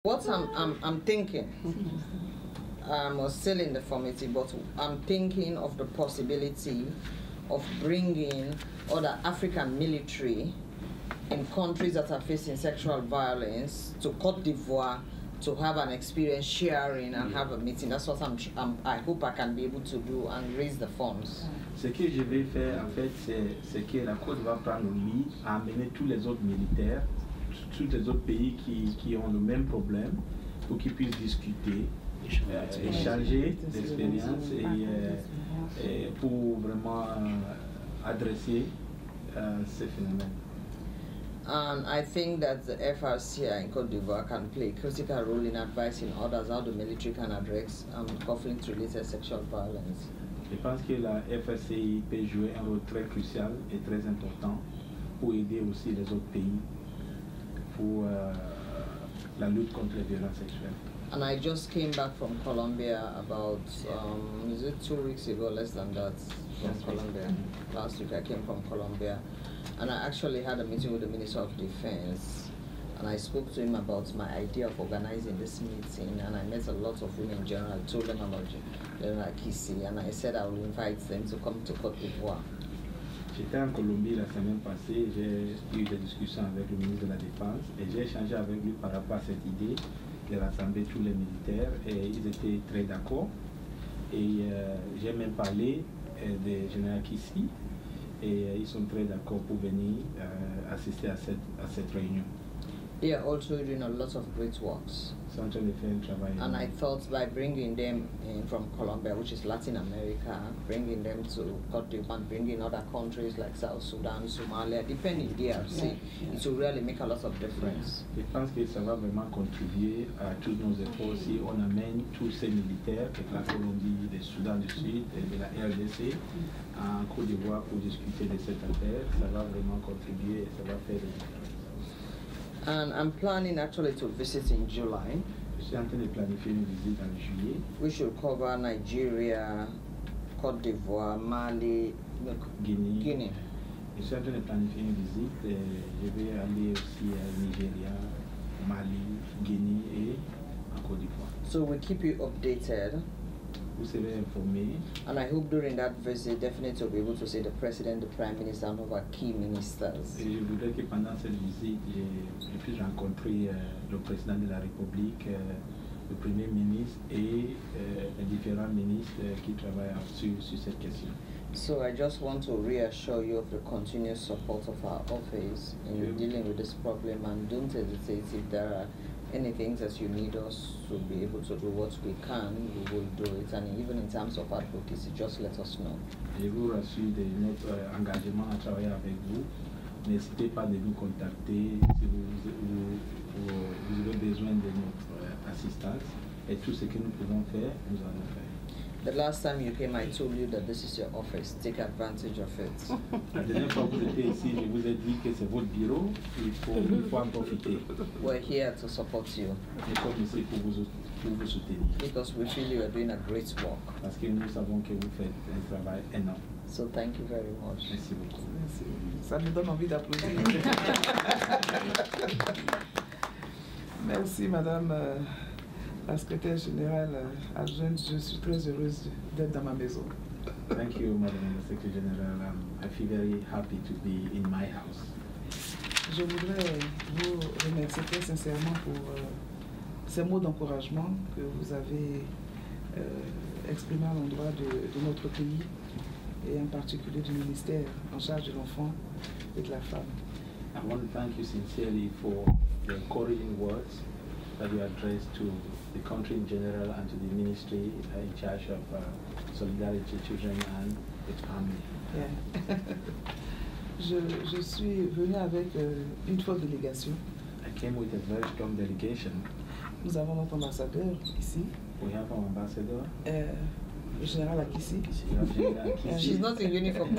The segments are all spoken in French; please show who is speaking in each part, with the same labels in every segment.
Speaker 1: What I'm thinking, I'm still in the committee, but I'm thinking of the possibility of bringing other African military in countries that are facing sexual violence to Côte d'Ivoire to have an experience sharing and have a meeting. That's what I hope I can be able to do and raise the funds.
Speaker 2: Ce que je vais faire, en fait, c'est que la Côte va prendre le lead à amener tous les autres militaires, tous les autres pays qui ont le même problème, pour qu'ils puissent discuter, échanger d'expériences et pour vraiment adresser ces phénomènes.
Speaker 1: And I think that the FRCI in Côte d'Ivoire can play a critical role in advising others how the military can address conflict-related sexual violence.
Speaker 2: Je pense que la FRCI peut jouer un rôle très crucial et très important pour aider aussi les autres pays pour la lutte contre les violences sexuelles.
Speaker 1: And I just came back from Colombia about, is it 2 weeks ago, less than that, from Colombia. Last week I came from Colombia. And I actually had a meeting with the Minister of Defense. And I spoke to him about my idea of organizing this meeting. And I met a lot of women in general. I told them about General Kisi. And I said I will invite them to come to Côte d'Ivoire.
Speaker 2: J'étais en Colombie la semaine passée, j'ai eu des discussions avec le ministre de la Défense et j'ai échangé avec lui par rapport à cette idée de rassembler tous les militaires et ils étaient très d'accord. Et j'ai même parlé de Général Kisi et ils sont très d'accord pour venir assister à cette réunion.
Speaker 1: They are also doing a lot of great works. And I thought by bringing them in from Colombia, which is Latin America, bringing them to Côte d'Ivoire, bringing other countries like South Sudan, Somalia, depending DRC, it will really make a lot of difference.
Speaker 2: Je pense que ça va vraiment contribuer à tous nos efforts si on amène tous ces militaires de la Colombie, du Soudan du Sud et de la RDC en Côte d'Ivoire pour discuter de cette affaire. Ça va vraiment contribuer et ça va faire des différences.
Speaker 1: And I'm planning actually to visit in July.
Speaker 2: Je suis en train de planifier une visite en juillet.
Speaker 1: We should cover Nigeria, Côte d'Ivoire, Mali, Guinea.
Speaker 2: Je suis en train de planifier une visite. Je vais aller aussi à Nigeria, Mali, Guinée et en Côte d'Ivoire.
Speaker 1: So we keep you updated.
Speaker 2: Vous serez informés.
Speaker 1: And I hope during that visit, definitely to be able to see the President, the Prime Minister, and other key ministers.
Speaker 2: Et je voudrais que pendant cette visite, je puisse rencontrer le Président de la République, le Premier ministre et les différents ministres qui travaillent sur cette question.
Speaker 1: So I just want to reassure you of the continuous support of our office in dealing with this problem, and don't hesitate if there are anything that you need us to be able to do what we can, we will do it. And even in terms of advocacy, just let us know.
Speaker 2: Je vous rassure de notre engagement à travailler avec vous. N'hésitez pas de nous contacter si vous avez besoin de notre assistance. Et tout ce que nous pouvons faire, nous allons faire.
Speaker 1: The last time you came, I told you that this is your office. Take advantage of it.
Speaker 2: La dernière fois que vous étiez ici, je vous ai dit que c'est votre bureau. Il faut en profiter.
Speaker 1: We're here to support you.
Speaker 2: Nous sommes ici pour vous soutenir.
Speaker 1: Because we feel you are doing a great work.
Speaker 2: Parce que nous savons que vous faites un travail énorme.
Speaker 1: So thank you very much.
Speaker 2: Merci beaucoup.
Speaker 3: Merci. Ça me donne envie d'applaudir. Merci, Madame la secrétaire générale adjointe. Je suis très heureuse d'être dans ma maison.
Speaker 2: Thank you, Madame la secrétaire générale. I feel very happy to be in my house.
Speaker 3: Je voudrais vous remercier très sincèrement pour ces mots d'encouragement que vous avez exprimés à l'endroit de notre pays et en particulier du ministère en charge de l'enfant et de la femme.
Speaker 2: I want to thank you sincerely for the encouraging words that you addressed to the country in general and to the ministry in charge of solidarity, children and its family.
Speaker 3: Yeah. Je suis venue avec une forte délégation.
Speaker 2: I came with a very strong delegation.
Speaker 3: Nous avons notre ambassadeur ici.
Speaker 2: We have our ambassador.
Speaker 3: Le général Akissi.
Speaker 1: She's not in uniform.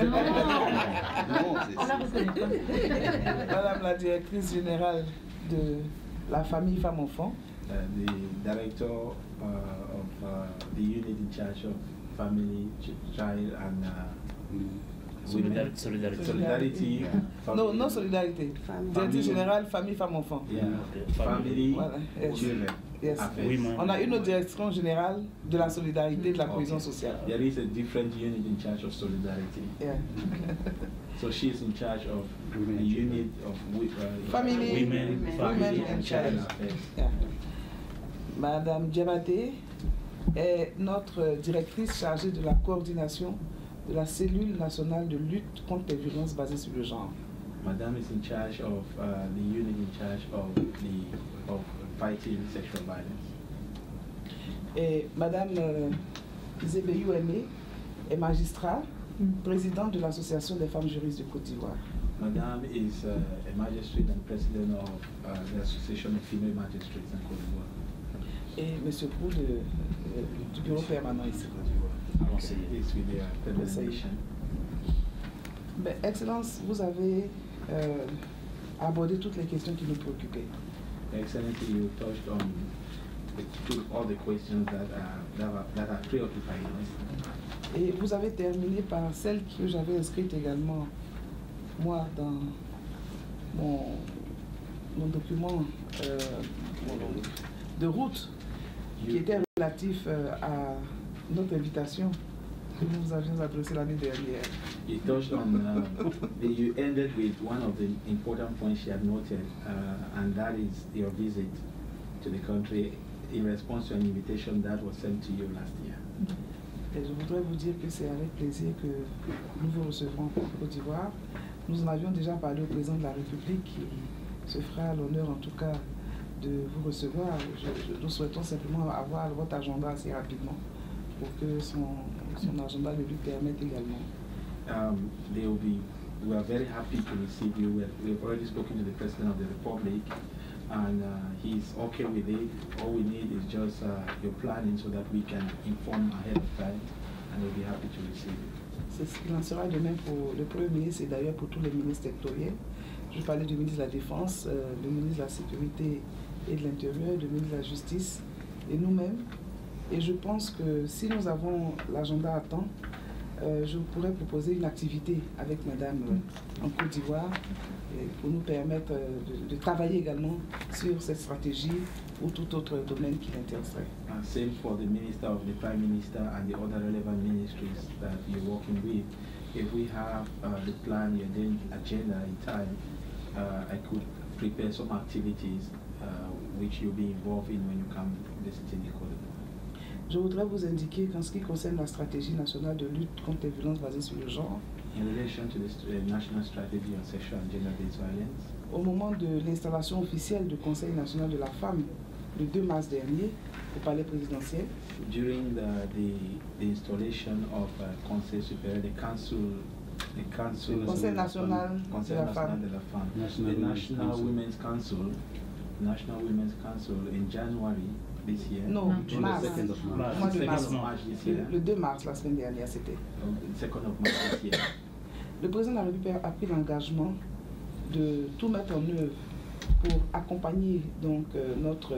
Speaker 3: Madame la directrice générale de la famille femme-enfant.
Speaker 2: The director of the unit in charge of family, child and Solidarity.
Speaker 3: Non, non solidarité. Directrice générale, famille, femmes, enfants.
Speaker 2: Yeah. Family,
Speaker 3: Voilà. Yes.
Speaker 2: children.
Speaker 3: Yes. On a une autre direction générale de la solidarité et de la cohésion sociale.
Speaker 2: There is a different unit in charge of solidarity.
Speaker 3: Yeah.
Speaker 2: So she is in charge of the unit of
Speaker 3: Family,
Speaker 2: women
Speaker 3: and child. Yeah. Madame Diabaté est notre directrice chargée de la coordination de la cellule nationale de lutte contre les violences basées sur le genre.
Speaker 2: Madame is in charge of the unit in charge of fighting sexual violence.
Speaker 3: Et Madame Zébéyou Aimé est magistrat, présidente de l'Association des femmes juristes de Côte d'Ivoire.
Speaker 2: Madame is a magistrate and president of the Association of Female Magistrates in Côte d'Ivoire.
Speaker 3: Et Monsieur Prou du bureau permanent ici.
Speaker 2: Is with the federation.
Speaker 3: Ben, Excellence, vous avez abordé toutes les questions qui nous préoccupaient.
Speaker 2: Excellency, you touched on all the questions that are preoccupying us.
Speaker 3: Et vous avez terminé par celle que j'avais inscrite également, moi, dans mon document de route, qui était relatif à notre invitation que nous vous avions adressée l'année dernière.
Speaker 2: You touched on, you ended with one of the important points you had noted, and that is your visit to the country in response to an invitation that was sent to you last year.
Speaker 3: Et je voudrais vous dire que c'est avec plaisir que nous vous recevrons en Côte d'Ivoire. Nous en avions déjà parlé au président de la République qui se fera l'honneur en tout cas de vous recevoir. Nous souhaitons simplement avoir votre agenda assez rapidement pour que son agenda le lui permette également.
Speaker 2: We are very happy to receive you. We've already spoken to the President of the Republic, and he's okay with it. All we need is just your planning so that we can inform ahead of time, and we'll be happy to receive you.
Speaker 3: C'est ce qu'il en sera de même pour le Premier ministre et d'ailleurs pour tous les ministres sectoriels. Je parlais du ministre de la Défense, le ministre de la Sécurité et de l'Intérieur, le ministre de la Justice et nous-mêmes. Et je pense que si nous avons l'agenda à temps, je pourrais proposer une activité avec Madame en Côte d'Ivoire pour nous permettre de travailler également sur cette stratégie ou tout autre domaine qui l'intéresserait.
Speaker 2: Same for the Minister of the Prime Minister and the other relevant ministries that you're working with. If we have the plan, your agenda in time, I could prepare some activities which you'll be involved in when you come visiting the Côte d'Ivoire.
Speaker 3: Je voudrais vous indiquer qu'en ce qui concerne la stratégie nationale de lutte contre les violences basées sur le genre,
Speaker 2: in relation to the National Strategy on Sexual and Gender-Based Violence,
Speaker 3: au moment de l'installation officielle du Conseil national de la femme le 2 mars dernier au palais présidentiel,
Speaker 2: during the installation of Conseil supérieur, the
Speaker 3: Conseil national de la femme,
Speaker 2: the National Women's Council in January this year.
Speaker 3: Non, mars. Mois de mars.
Speaker 2: This year.
Speaker 3: Le 2 mars, la semaine dernière, c'était.
Speaker 2: 2nd of March this year.
Speaker 3: Le président de la République a pris l'engagement de tout mettre en œuvre pour accompagner donc notre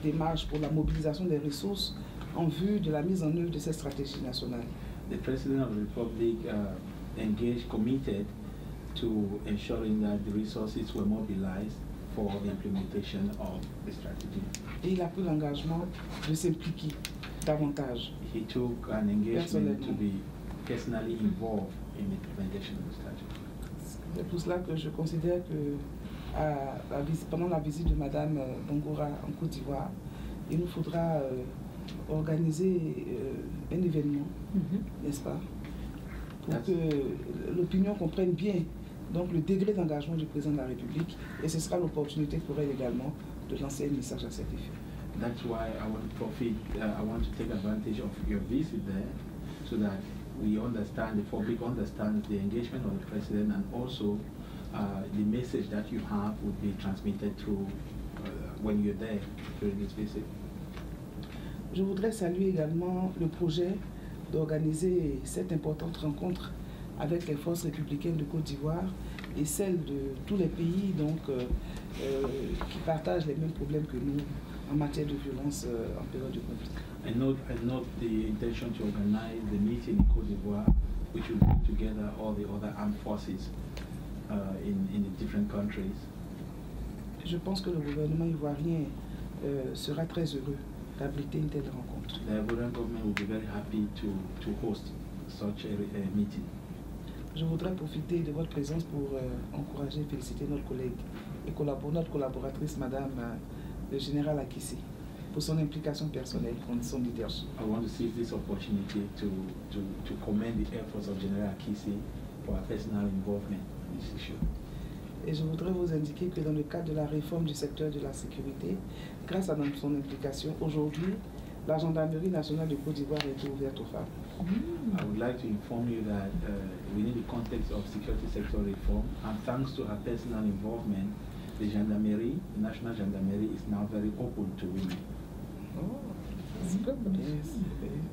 Speaker 3: démarche pour la mobilisation des ressources en vue de la mise en œuvre de cette stratégie nationale.
Speaker 2: The President of the Republic committed to ensuring that the resources were mobilized for the implementation of the strategy.
Speaker 3: Et il a pris l'engagement de s'impliquer davantage.
Speaker 2: He took an engagement to be personally involved in the implementation of the strategy.
Speaker 3: C'est pour cela que je considère que pendant la visite de Madame Bongoura en Côte d'Ivoire, il nous faudra organiser un événement, n'est-ce pas, pour que l'opinion comprenne bien donc le degré d'engagement du président de la République, et ce sera l'opportunité pour elle également de lancer un message à cet effet.
Speaker 2: That's why I want to take advantage of your visit there, so that we understand, the public understands the engagement of the president, and also the message that you have will be transmitted through when you're there during this visit.
Speaker 3: Je voudrais saluer également le projet d'organiser cette importante rencontre avec les forces républicaines de Côte d'Ivoire et celles de tous les pays donc, qui partagent les mêmes problèmes que nous en matière de violence en période de conflit.
Speaker 2: I note the intention to organize the meeting in Côte d'Ivoire which will bring together all the other armed forces in the different countries.
Speaker 3: Je pense que le gouvernement ivoirien sera très heureux d'abriter une telle rencontre.
Speaker 2: The Ivorian government will be very happy to host such a meeting.
Speaker 3: Je voudrais profiter de votre présence pour encourager et féliciter notre collègue et notre collaboratrice, Madame le général Akissi, pour son implication personnelle et son leadership.
Speaker 2: I want to seize this opportunity to commend the efforts of General Akissi for her personal involvement in this issue.
Speaker 3: Et je voudrais vous indiquer que dans le cadre de la réforme du secteur de la sécurité, grâce à son implication, aujourd'hui, la gendarmerie nationale de Côte d'Ivoire a été ouverte aux femmes.
Speaker 2: I would like to inform you that within the context of security sector reform, and thanks to her personal involvement, the gendarmerie, the national gendarmerie, is now very open to women.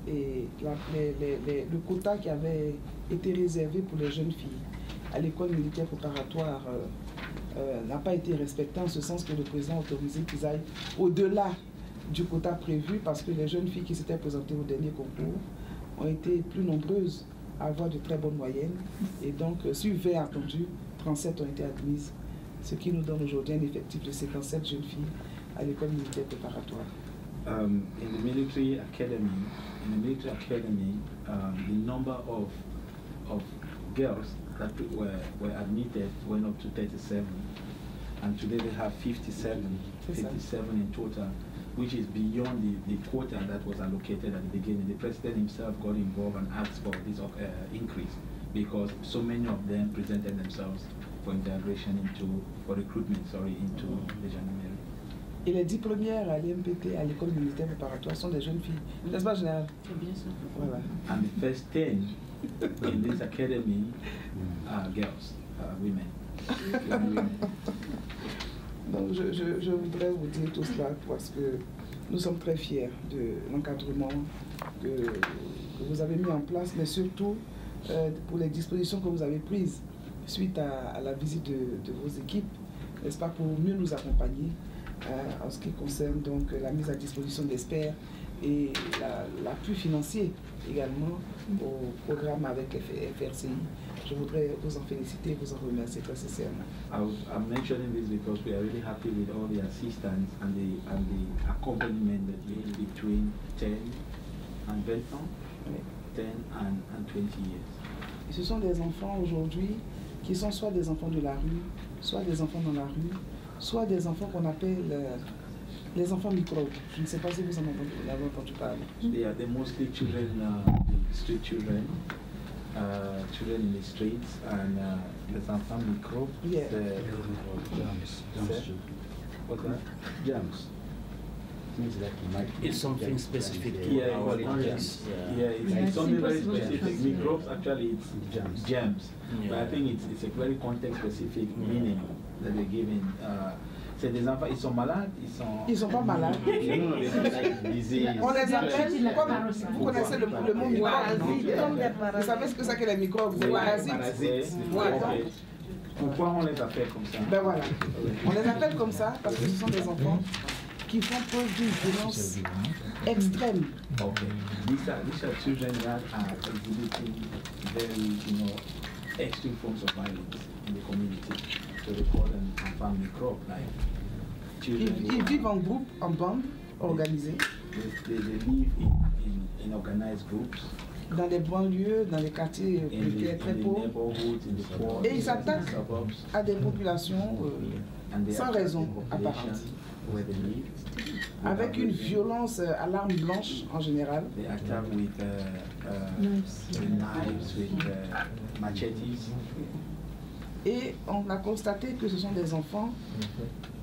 Speaker 3: Et le quota qui avait été réservé pour les jeunes filles à l'école militaire préparatoire n'a pas été respecté, en ce sens que le président a autorisé qu'ils aillent au-delà du quota prévu, parce que les jeunes filles qui s'étaient présentées au dernier concours ont été plus nombreuses à avoir de très bonnes moyennes, et donc sur 20 attendues, 37 ont été admises, ce qui nous donne aujourd'hui un effectif de 57 jeunes filles à l'école militaire préparatoire.
Speaker 2: In the military academy, the number of girls that were admitted went up to 37, and today they have 57 in total, which is beyond the quota that was allocated at the beginning. The president himself got involved and asked for this increase because so many of them presented themselves for integration for recruitment into the gendarmerie.
Speaker 3: Et les 10 premières à l'IMPT, à l'école militaire préparatoire, sont des jeunes filles. N'est-ce pas, général?
Speaker 4: C'est bien ça.
Speaker 3: Voilà.
Speaker 2: And the first 10 in this academy are girls, women.
Speaker 3: Donc je voudrais vous dire tout cela parce que nous sommes très fiers de l'encadrement que vous avez mis en place, mais surtout pour les dispositions que vous avez prises suite à la visite de vos équipes, n'est-ce pas, pour mieux nous accompagner en ce qui concerne donc la mise à disposition d'experts et l'appui financier également au programme avec FRCI. Je voudrais vous en féliciter et vous en remercier très sincèrement.
Speaker 2: I'm mentioning this because we are really happy with all the assistance and the accompaniment that we have between 10 and 20 ans, 10 and 20 years.
Speaker 3: Et ce sont des enfants aujourd'hui qui sont soit des enfants de la rue, soit des enfants dans la rue, soit des enfants qu'on appelle les enfants microbes. Je ne sais pas si vous en avez entendu parler.
Speaker 2: They're mostly children, street children, children in the streets, and les enfants microbes.
Speaker 3: Yeah.
Speaker 2: What's that?
Speaker 5: Germs. Means that you might.
Speaker 4: It's something specific.
Speaker 2: Yeah, it's something very specific. Microbes, actually, it's germs.
Speaker 4: Yeah.
Speaker 2: But I think it's a very context-specific meaning that they're giving. C'est des enfants, ils sont malades,
Speaker 3: Ils sont pas malades. On les appelle, comme vous connaissez le mot microbe. Vous savez ce que c'est que les microbes, des parasites.
Speaker 2: Pourquoi on les appelle comme ça?
Speaker 3: Ben voilà. On les appelle comme ça parce que ce sont des enfants qui font preuve d'une violence extrême.
Speaker 2: Okay. These are children that are exhibiting very, extreme forms of violence in the community. So they call them enfants microbes, like children.
Speaker 3: Ils vivent en groupe, en bande, organisée.
Speaker 2: They live in organized groups.
Speaker 3: Dans les banlieues, dans les quartiers très pauvres. Et ils s'attaquent à des populations sans raison apparente. Avec une violence à l'arme blanche en général.
Speaker 2: They attack with knives, with machetes.
Speaker 3: Et on a constaté que ce sont des enfants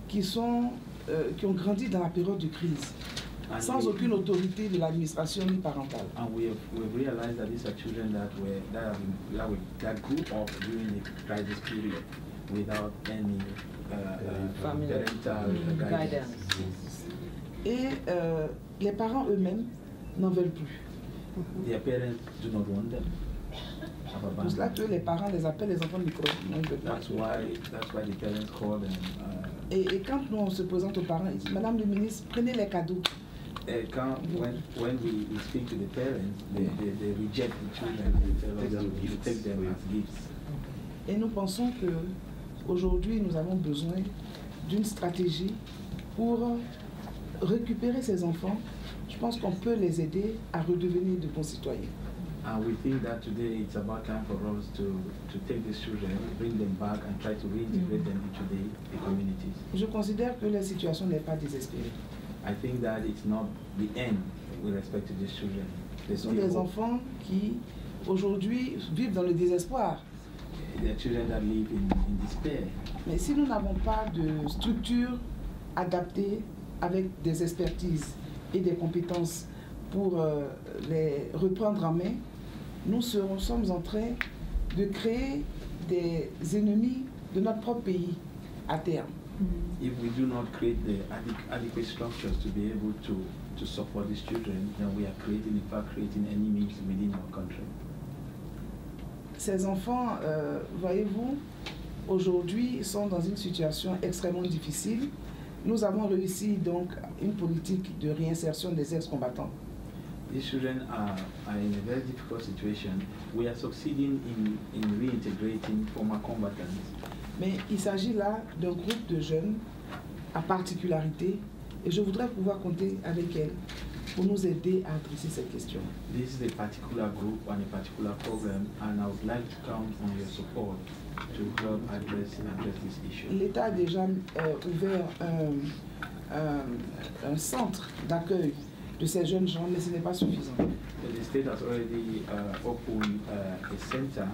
Speaker 3: qui ont grandi dans la période de crise, sans aucune autorité de l'administration ni parentale.
Speaker 2: And we have realized that these are children that grew up during the crisis period without any parental guidance.
Speaker 3: Et les parents eux-mêmes n'en veulent plus.
Speaker 2: Their parents do not want them.
Speaker 3: C'est pour cela que les parents les appellent les enfants microbes.
Speaker 2: That's why the parents call them.
Speaker 3: Et quand nous on se présente aux parents, ils disent, Madame le ministre, prenez les cadeaux.
Speaker 2: when we speak to the parents, they reject the children, they take them as gifts.
Speaker 3: Et nous pensons que aujourd'hui nous avons besoin d'une stratégie pour récupérer ces enfants. Je pense qu'on peut les aider à redevenir de bons citoyens.
Speaker 2: And we think that today it's about time for us to take these children, bring them back and try to reintegrate them into the communities.
Speaker 3: Je considère que la situation n'est pas désespérée.
Speaker 2: I think that it's not the end with respect to these children.
Speaker 3: Ce sont des enfants qui aujourd'hui vivent dans le désespoir.
Speaker 2: There are children that live in despair.
Speaker 3: Mais si nous n'avons pas de structure adaptée avec des expertises et des compétences pour les reprendre en main, nous sommes en train de créer des ennemis de notre propre pays à terme.
Speaker 2: If we do not create the adequate structures to be able to support these children, then we are creating enemies within our country.
Speaker 3: Ces enfants, voyez-vous, aujourd'hui sont dans une situation extrêmement difficile. Nous avons réussi donc une politique de réinsertion des ex-combattants.
Speaker 2: These children are in a very difficult situation. We are succeeding in reintegrating former combatants.
Speaker 3: Mais il s'agit là d'un groupe de jeunes à particularité et je voudrais pouvoir compter avec elles pour nous aider à adresser cette question.
Speaker 2: This is a particular group and a particular problem, and I would like to count on your support to help address this issue.
Speaker 3: L'État a déjà ouvert un centre d'accueil de ces jeunes gens, mais ce n'est pas suffisant.
Speaker 2: The state has already opened a center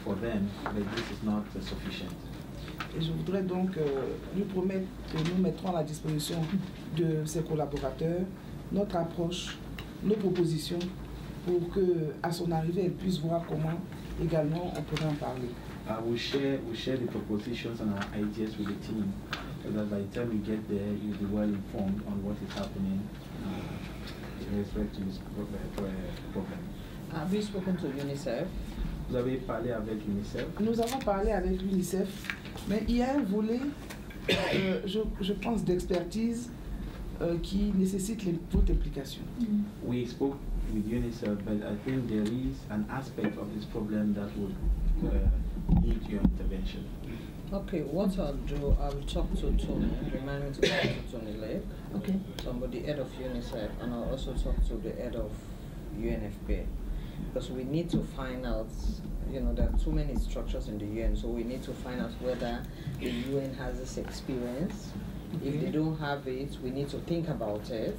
Speaker 2: for them, but this is not sufficient.
Speaker 3: Et je voudrais donc lui promettre que nous mettrons à la disposition de ses collaborateurs notre approche, nos propositions, pour que à son arrivée, elle puisse voir comment également on pourrait en parler.
Speaker 2: We share the propositions and our ideas with the team, so that by the time you get there, you'll be well informed on what is happening in respect to this problem.
Speaker 1: Have you spoken to UNICEF?
Speaker 2: Vous avez parlé avec UNICEF?
Speaker 3: Nous avons parlé avec l'UNICEF, mais il y a un volet, je pense, d'expertise qui nécessite votre implication.
Speaker 2: We spoke with UNICEF, but I think there is an aspect of this problem that would need your intervention.
Speaker 1: Okay, what I'll do, I'll talk to Tony, remind me to talk to Tony Lake,
Speaker 3: Okay.
Speaker 1: somebody head of UNICEF, and I'll also talk to the head of UNFPA. Because we need to find out, you know, there are too many structures in the UN, so we need to find out whether the UN has this experience.
Speaker 3: Okay.
Speaker 1: If they don't have it, we need to think about it.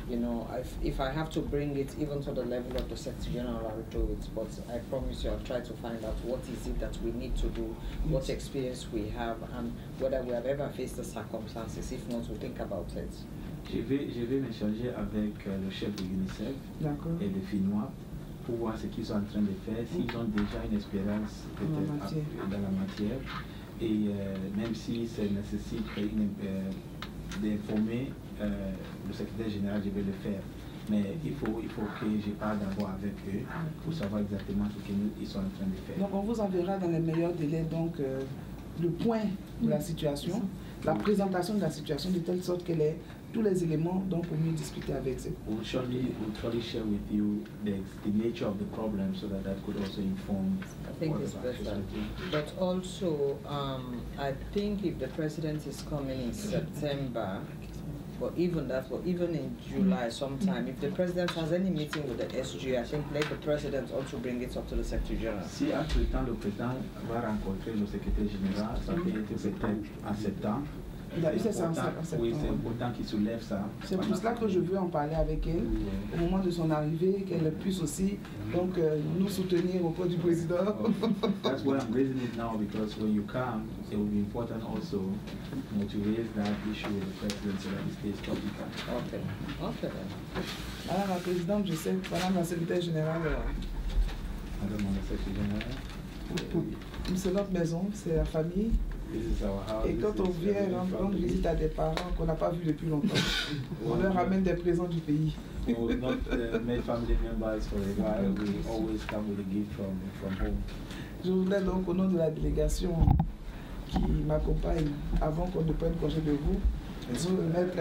Speaker 1: You know, if I have to bring it even to the level of the Secretary General, I'll do it. But I promise you, I'll try to find out what is it that we need to do, what experience we have, and whether we have ever faced the circumstances. If not, we'll think about it.
Speaker 2: Je vais m'échanger avec le chef de l'UNICEF et le Finnois pour voir ce qu'ils sont en train de faire, s'ils ont déjà une expérience dans la matière. Et même si ça nécessite d'informer le secrétaire général, je vais le faire. Mais il faut que je parle d'abord avec eux pour savoir exactement ce qu'ils sont en train de faire.
Speaker 3: Donc on vous enverra dans les meilleurs délais donc, le point de la situation, la présentation de la situation de telle sorte qu'elle ait tous les éléments donc pour mieux discuter avec eux.
Speaker 2: We'll surely share with you the nature of the problem so that could also inform.
Speaker 1: I think it's better. But also, I think if the president is coming in September, but even in July sometime, if the president has any meeting with the SG, I think let the president also bring it up to the Secretary General.
Speaker 2: Si entre-temps le président va rencontrer le secrétaire général, ça peut être peut-être en septembre. C'est important qu'il soulève ça.
Speaker 3: C'est pour cela que je veux en parler avec elle au moment de son arrivée, qu'elle puisse aussi donc, nous soutenir auprès du président.
Speaker 2: That's why I'm raising it now, because when you come, it will be important also to raise that issue with the president so that it stays topical.
Speaker 1: Okay. Okay then.
Speaker 3: Madame la présidente, je sais, madame la secrétaire générale.
Speaker 2: Madame la secrétaire générale.
Speaker 3: C'est notre maison, c'est la famille. Et quand on vient rendre visite à des parents qu'on n'a pas vus depuis longtemps, on leur ramène des présents du pays.
Speaker 2: We will not make family members for a while. We always come with a gift from home.
Speaker 3: Je voudrais donc au nom de la délégation qui m'accompagne, avant qu'on ne prenne congé de vous, vous mettre.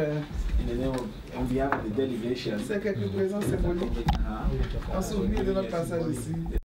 Speaker 2: In the name of, on behalf of the delegation.
Speaker 3: C'est quelques présents symboliques. En souvenir de notre passage ici.